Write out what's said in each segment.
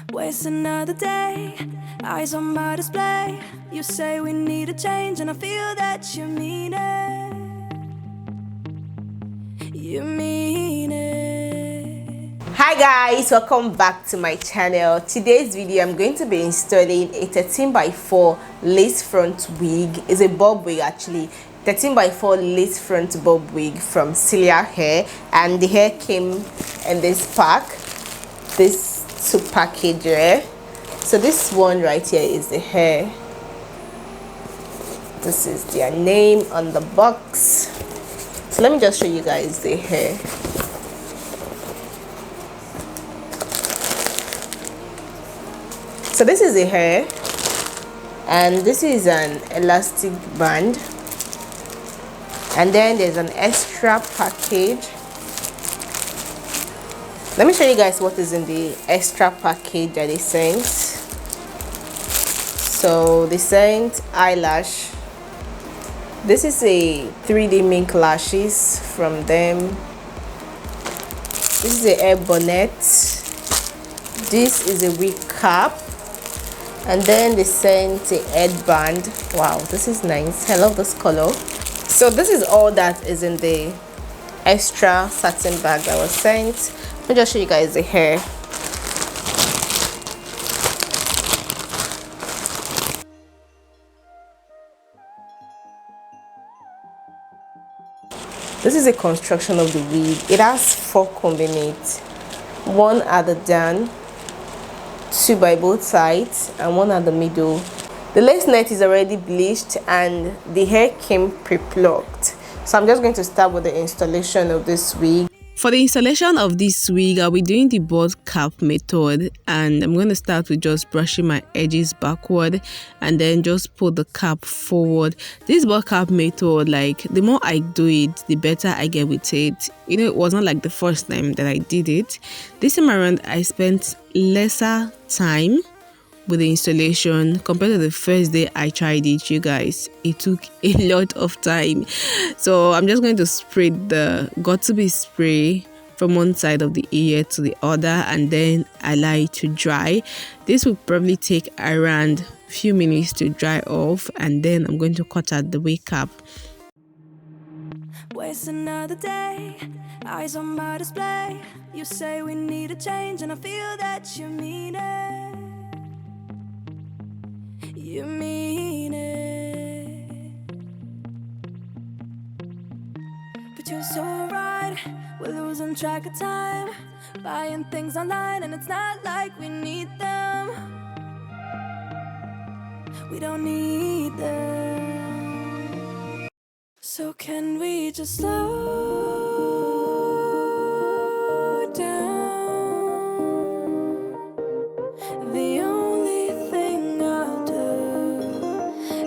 Waste another day, eyes on my display. You say we need a change, and I feel that you mean it. You mean it. Hi guys, welcome back to my channel. Today's video I'm going to be installing a 13x4 lace front wig. It's a bob wig actually. 13x4 lace front bob wig from Celie hair, and the hair came in this pack, this two package here. So this one right here is the hair. This is their name on the box. So let me just show you guys the hair. So this is the hair, and this is an elastic band, and then there's an extra package. Let me show you guys what is in the extra package that they sent. So they sent eyelash. This is a 3D mink lashes from them. This is a hair bonnet. This is a wig cap, and then they sent a headband. Wow, this is nice. I love this color. So this is all that is in the extra satin bag that was sent. Let me just show you guys the hair. This is a construction of the wig. It has 4 combinates, 1 at the down, 2 by both sides, and 1 at the middle. The lace net is already bleached and the hair came pre-plucked. So I'm just going to start with the installation of this wig. For the installation of this wig, I'll be doing the bob cap method, and I'm going to start with just brushing my edges backward and then just pull the cap forward. This bob cap method, like, the more I do it, the better I get with it. You know, it wasn't like the first time that I did it. This time around, I spent lesser time with the installation compared to the first day I tried it. You guys, it took a lot of time. So I'm just going to spray the got-to-be spray from one side of the ear to the other, and then allow it to dry. This will probably take around a few minutes to dry off, and then I'm going to cut out the wig cap. Waste another day, eyes on my display. You say we need a change, and I feel that you mean it. You mean it. But you're so right, we're losing track of time, buying things online, and it's not like we need them. We don't need them. So can we just slow down? The only thing I'll do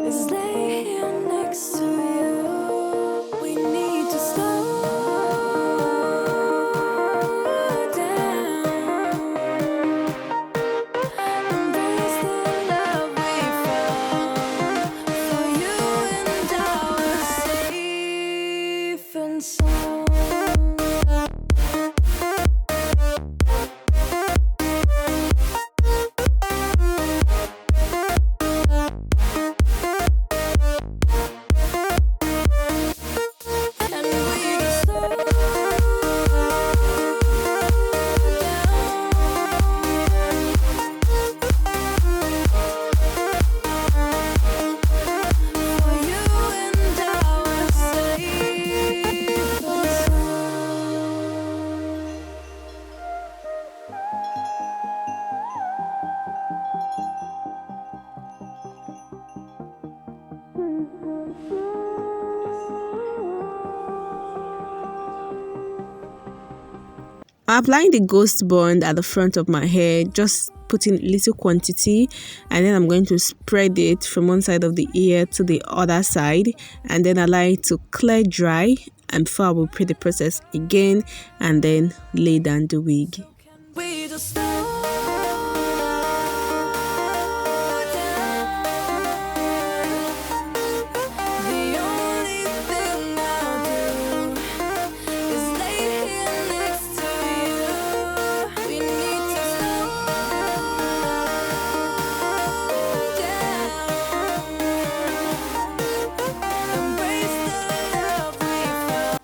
is lay here next to you. We need to slow down. Embrace the love we found. For you and I are safe and sound. I'm applying the ghost bond at the front of my hair, just putting little quantity, and then I'm going to spread it from one side of the ear to the other side, and then allow it to clear dry, and before I will repeat the process again and then lay down the wig. We just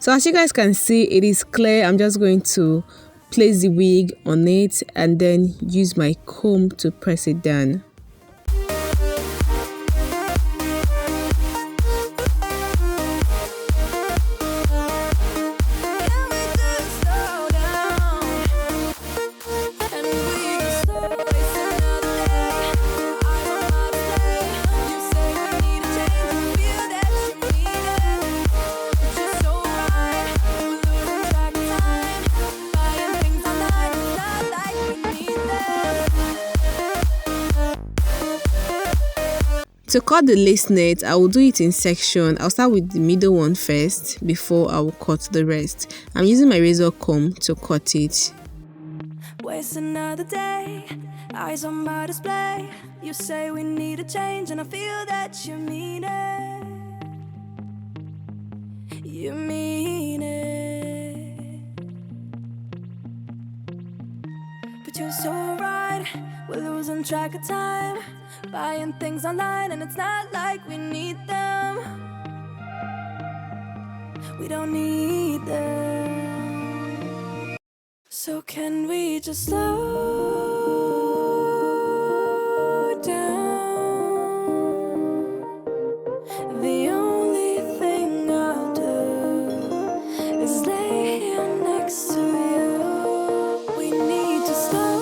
So as you guys can see, it is clear. I'm just going to place the wig on it and then use my comb to press it down. To cut the lace net, I will do it in section. I'll start with the middle one first before I will cut the rest. I'm using my razor comb to cut it. Waste another day, eyes on my display. You say we need a change and I feel that you mean it. You mean it. But you're so right, we're losing track of time. Buying things online and it's not like we need them. We don't need them. So can we just slow down? The only thing I'll do is lay here next to you. We need to slow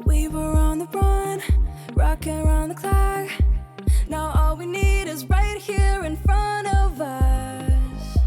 We were on the run, rocking around the clock. Now all we need is right here in front of us.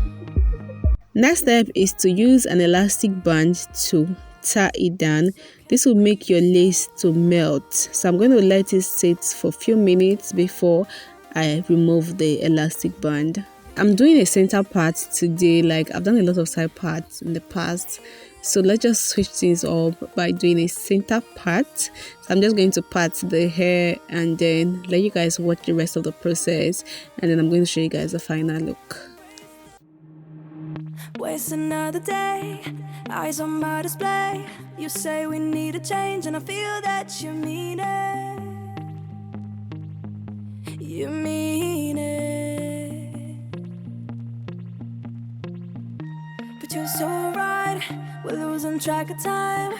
Next step is to use an elastic band to tie it down. This will make your lace to melt. So I'm going to let it sit for a few minutes before I remove the elastic band. I'm doing a center part today. Like I've done a lot of side parts in the past. So let's just switch things up by doing a center part. So I'm just going to part the hair and then let you guys watch the rest of the process. And then I'm going to show you guys the final look. Waste another day, eyes on my display. You say we need a change and I feel that you mean it. You mean it. But you're so right, we're losing track of time.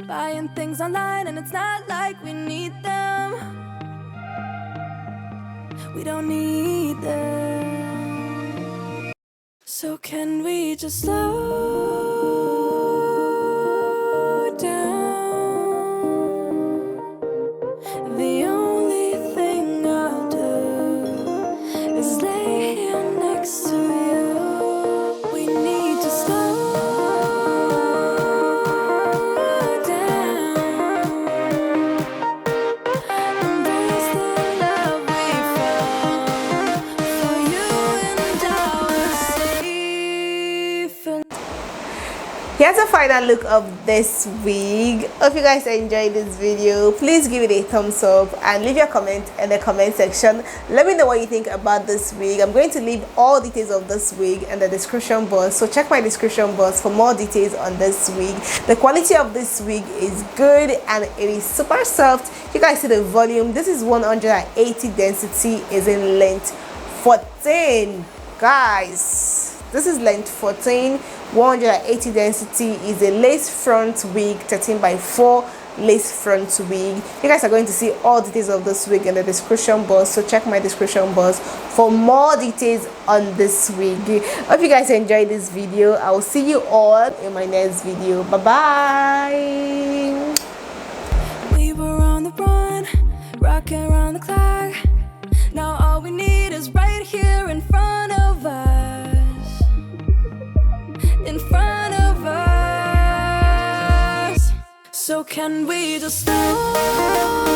Buying things online and it's not like we need them. We don't need them. So can we just slow down? The only thing I'll do is lay here next to you. We need to slow down. Embrace the love we found for you and Here's a final look of this wig. Hope you guys enjoyed this video. Please give it a thumbs up and leave your comment in the comment section. Let me know what you think about this wig. I'm going to leave all details of this wig in the description box, so check my description box for more details on this wig. The quality of this wig is good and it is super soft. You guys see the volume. This is 180 density, is in length 14, guys. This is length 14, 180 density, is a lace front wig, 13 by 4, lace front wig. You guys are going to see all details of this wig in the description box, so check my description box for more details on this wig. Hope you guys enjoyed this video. I will see you all in my next video. Bye bye. We were on the run, rocking around the clock. Now all we need is right here in front of us. In front of us. So can we just stop?